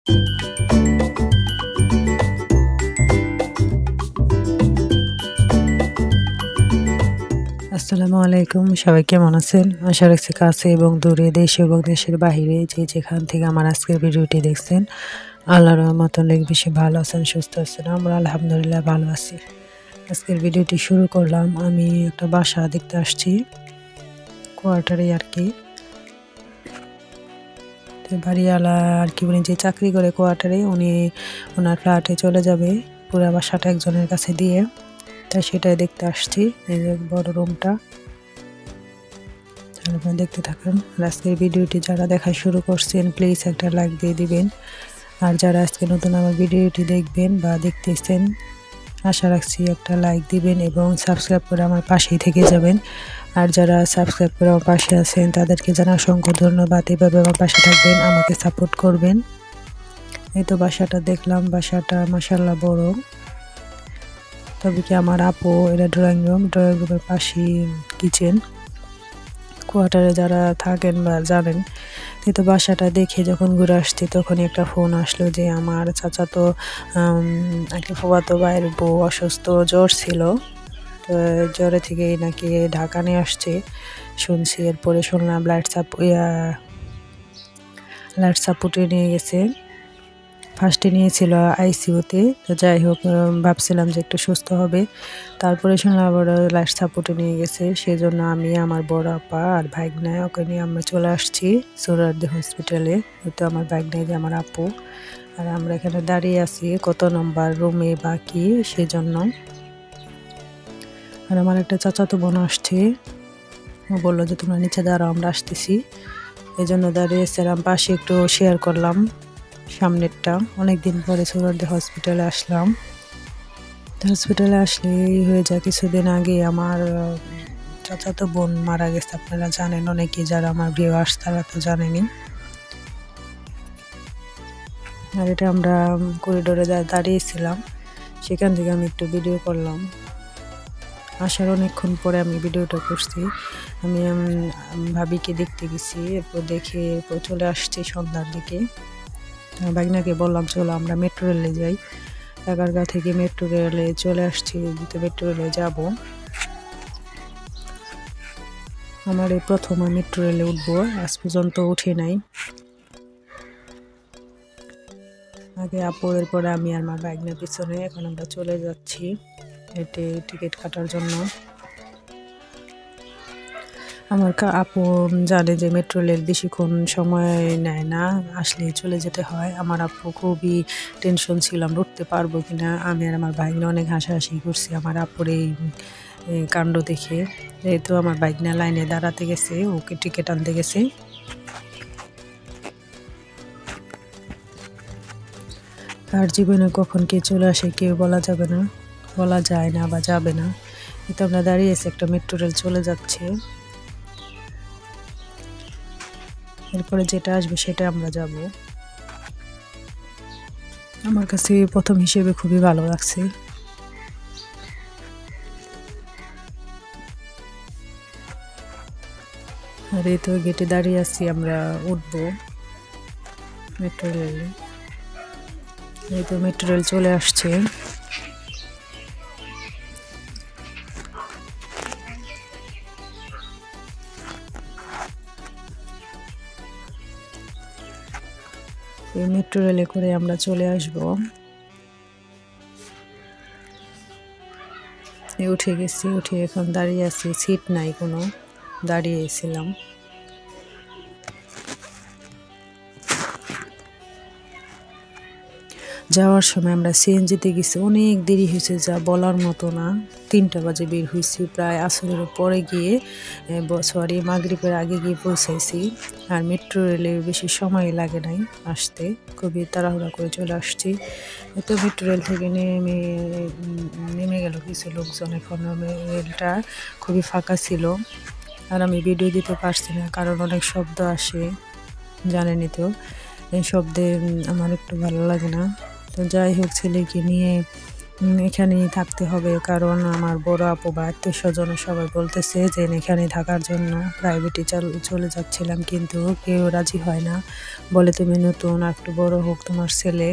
আসসালামু আলাইকুম, সবাই কেমন আছেন? আশা রাখছি কাছে এবং দূরে, দেশে এবং দেশের বাহিরে যে যেখান থেকে আমার আজকের ভিডিওটি দেখছেন আল্লাহর রহমতে অনেক বেশি ভালো আছেন, সুস্থ আছেন। আমরা আলহামদুলিল্লাহ ভালো আছি। আজকের ভিডিওটি শুরু করলাম, আমি একটা বাসা দেখতে আসছি, কোয়ার্টারে আর কি। তো বাড়িওয়ালা আর কি, উনি যে চাকরি করে কোয়ার্টারে, উনি ওনার ফ্ল্যাটে চলে যাবে পুরো বাসাটা একজনের কাছে দিয়ে, তাই সেটাই দেখতে আসছি। এই যে বড় রুমটা, আপনারা দেখতে থাকুন। আজকের ভিডিওটি যারা দেখা শুরু করছেন প্লিজ একটা লাইক দিয়ে দিবেন, আর যারা আজকে নতুন আমার ভিডিওটি দেখবেন বা দেখতেছেন আশা রাখছি একটা লাইক দিবেন এবং সাবস্ক্রাইব করে আমার পাশেই থেকে যাবেন। আর যারা সাবস্ক্রাইব করে আমার পাশে আছেন তাদেরকে জানা অসংখ্য ধন্যবাদ। এভাবে আমার পাশে থাকবেন, আমাকে সাপোর্ট করবেন। এই তো বাসাটা দেখলাম, বাসাটা মাশাআল্লাহ বড়। তবে কি আমার আপু, এটা ড্রয়িং রুমের পাশেই কিচেন। কোয়ার্টারে যারা থাকেন বা জানেন, কিন্তু বাসাটা দেখে যখন ঘুরে আসছি তখনই একটা ফোন আসলো যে আমার চাচাতো একটা ফুফাতো ভাইয়ের বউ অসুস্থ, জ্বর ছিল। তো জ্বরে থেকে নাকি ঢাকা নিয়ে আসছে শুনছি। এরপরে শুনলাম লাইট সাপোর্টে নিয়ে গেছে। ফার্স্টে নিয়েছিল আইসিইউতে। তো যাই হোক, ভাবছিলাম যে একটু সুস্থ হবে, তারপরে শুনলাম আবার লাইফ সাপোর্টে নিয়ে গেছে। সেজন্য আমি, আমার বড় আপা আর ভাগ্নে, ওকে নিয়ে আমরা চলে আসছি সোহরাওয়ার্দী হসপিটালে। তো আমার ভাগ্নে, যে আমার আপু, আর আমরা এখানে দাঁড়িয়ে আছি কত নম্বর রুমে বাকি সেজন্য। আর আমার একটা চাচাতো বোন আসছে, ও বললো যে তোমরা নিচে দাঁড়াও, আমরা আসতেছি। এই জন্য দাঁড়িয়েছিলাম, পাশে একটু শেয়ার করলাম সামনেরটা। অনেকদিন পরে সোহরাওয়ার্দী হসপিটালে আসলাম। হসপিটালে আসলে হয়ে যায়, কিছুদিন আগে আমার চাচাতো বোন মারা গেছে। আপনারা জানেন, অনেকে যারা আমার ভিউয়ার্স তারা তো জানেনই। আর এটা আমরা করিডোরে দাঁড়িয়েছিলাম, সেখান থেকে আমি একটু ভিডিও করলাম। আসার অনেকক্ষণ পরে আমি ভিডিওটা করছি। আমি ভাবিকে দেখতে গেছি, এরপর দেখে এরপর চলে আসছি সন্ধ্যার দিকে। বাগনাকে বললাম চলো আমরা মেট্রো রেলে যাই। ঢাকারগাঁও থেকে মেট্রো রেলে চলে আসছি, মেট্রো রেলে যাব। আমার এই প্রথম মেট্রো রেলে উঠবো, আজ পর্যন্ত উঠে নাই। আগে আপু, এরপরে আমি আর আমার বাগনার পিছনে। এখন আমরা চলে যাচ্ছি হেঁটে টিকিট কাটার জন্য। আমার আপু জানে যে মেট্রো রেল বেশিক্ষণ সময় নেয় না, আসলে চলে যেতে হয়। আমার আপু খুবই টেনশন ছিলাম উঠতে পারবো কিনা। আমি আর আমার ভাগ্নে অনেক হাসাহাসি করছি আমার আপুর এই কাণ্ড দেখে। যেহেতু আমার ভাগ্নে লাইনে দাঁড়াতে গেছে, ওকে টিকিট আনতে গেছে। আর জীবনে কখন কে চলে আসে কেউ বলা যাবে না, বলা যায় না বা যাবে না। কিন্তু আমরা দাঁড়িয়ে আছি, একটা মেট্রো রেল চলে যাচ্ছে। এরপরে যেটা আসবে সেটা আমরা যাব। আমার কাছে প্রথম হিসেবে খুবই ভালো লাগছে। আর এই তো গেটে দাঁড়িয়ে আছি, আমরা উঠবো মেট্রো রেলে। এই তো মেট্রো রেল চলে আসছে। এই মেট্রো রেলে করে আমরা চলে আসব। উঠে গেছি, উঠে এখন দাঁড়িয়ে আছি, সিট নাই কোনো, দাঁড়িয়েছিলাম। যাওয়ার সময় আমরা সিএনজিতে গেছি, অনেক দেরি হয়েছে, যা বলার মতো না। 3টা বাজে বের হয়েছি, প্রায় আসরের পরে গিয়ে মাগরিবের আগে গিয়ে পৌঁছাইছি। আর মেট্রো রেলে বেশি সময় লাগে নাই আসতে, খুবই তাড়াহুড়া করে চলে আসছি। তো মেট্রো রেল থেকে নেমে গেল কিছু লোকজন। এখন রেলটা খুবই ফাঁকা ছিল, আর আমি ভিডিও দিতে পারছি না কারণ অনেক শব্দ আসে, জানেনই তো। এই শব্দে আমার একটু ভালো লাগে না। তো যাই হোক, ছেলেকে নিয়ে এখানেই থাকতে হবে, কারণ আমার বড় আপু বা আত্মীয়স্বজন সবাই বলতেছে যে এখানেই থাকার জন্য। প্রাইভেটে চলে যাচ্ছিলাম, কিন্তু কেউ রাজি হয় না, বলে তুমি নতুন, একটু বড় হোক তোমার ছেলে।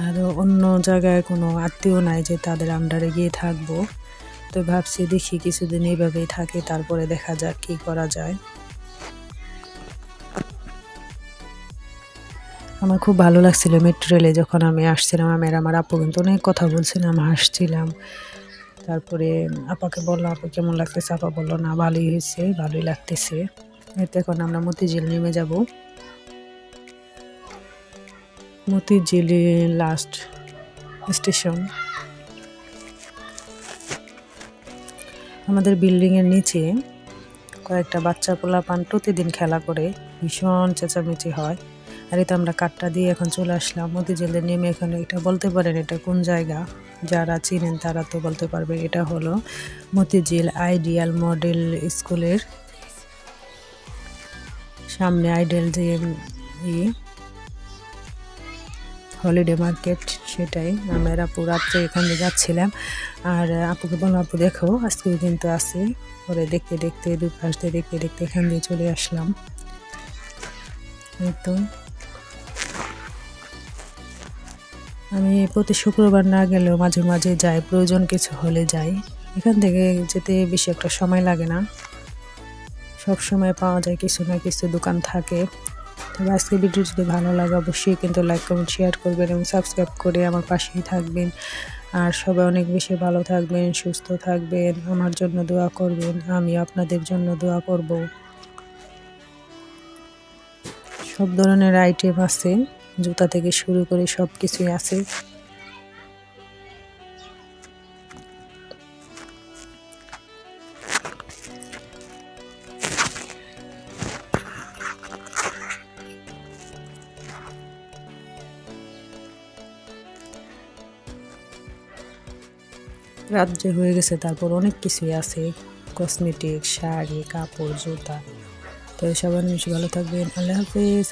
আর অন্য জায়গায় কোনো আত্মীয় নাই যে তাদের আন্ডারে গিয়ে থাকবো। তো ভাবছি দেখি কিছুদিন এইভাবেই থাকি, তারপরে দেখা যাক কি করা যায়। আমার খুব ভালো লাগছিল মেট্রো রেলে যখন আমি আসছিলাম। আমি আর আমার আপু কিন্তু অনেক কথা বলছিলাম, হাসছিলাম। তারপরে আপাকে বললাম, আপু কেমন লাগতেছে? আপা বললো না ভালোই হয়েছে, ভালোই লাগতেছে। এতে এখন আমরা মতিঝিল নেমে যাব। Motijheel last station. আমাদের বিল্ডিংয়ের নিচে কয়েকটা বাচ্চা পোলাপান প্রতিদিন খেলা করে, ভীষণ চেঁচামেচি হয়। আর এটা আমরা কাঠটা দিয়ে এখন চলে আসলাম মতিঝিলে নেমে। এখানে এটা বলতে পারেন এটা কোন জায়গা, যারা চিনেন তারা তো বলতে পারবে। এটা হলো মতিঝিল আইডিয়াল মডেল স্কুলের সামনে। আইডিয়াল যে হলিডে মার্কেট, সেটাই। আমার আপু রাত্রে এখানে যাচ্ছিলাম, আর আপুকে বললাম আপু দেখো আজকেও কিন্তু আছে। পরে দেখতে দেখতে দুই পাশ দিয়ে দেখতে দেখতে এখান দিয়ে চলে আসলাম। এই তো আমি প্রতি শুক্রবার না গেলেও মাঝে মাঝে যাই, প্রয়োজন কিছু হলে যাই। এখান থেকে যেতে বেশি একটা সময় লাগে না, সব সময় পাওয়া যায় কিছু না কিছু দোকান থাকে। তবে আজকে ভিডিও যদি ভালো লাগে অবশ্যই কিন্তু লাইক কমেন্ট শেয়ার করবেন এবং সাবস্ক্রাইব করে আমার পাশেই থাকবেন। আর সবাই অনেক বেশি ভালো থাকবেন, সুস্থ থাকবেন, আমার জন্য দোয়া করবেন, আমি আপনাদের জন্য দোয়া করব। সব ধরনের আইটেম আছে, জুতা থেকে শুরু করে সব কিছুই আছে। রাত যে হয়ে গেছে, তারপর অনেক কিছুই আছে, কসমেটিক, শাড়ি, কাপড়, জুতা। তো সবাই বেশি ভালো থাকবেন। আল্লাহ হাফেজ।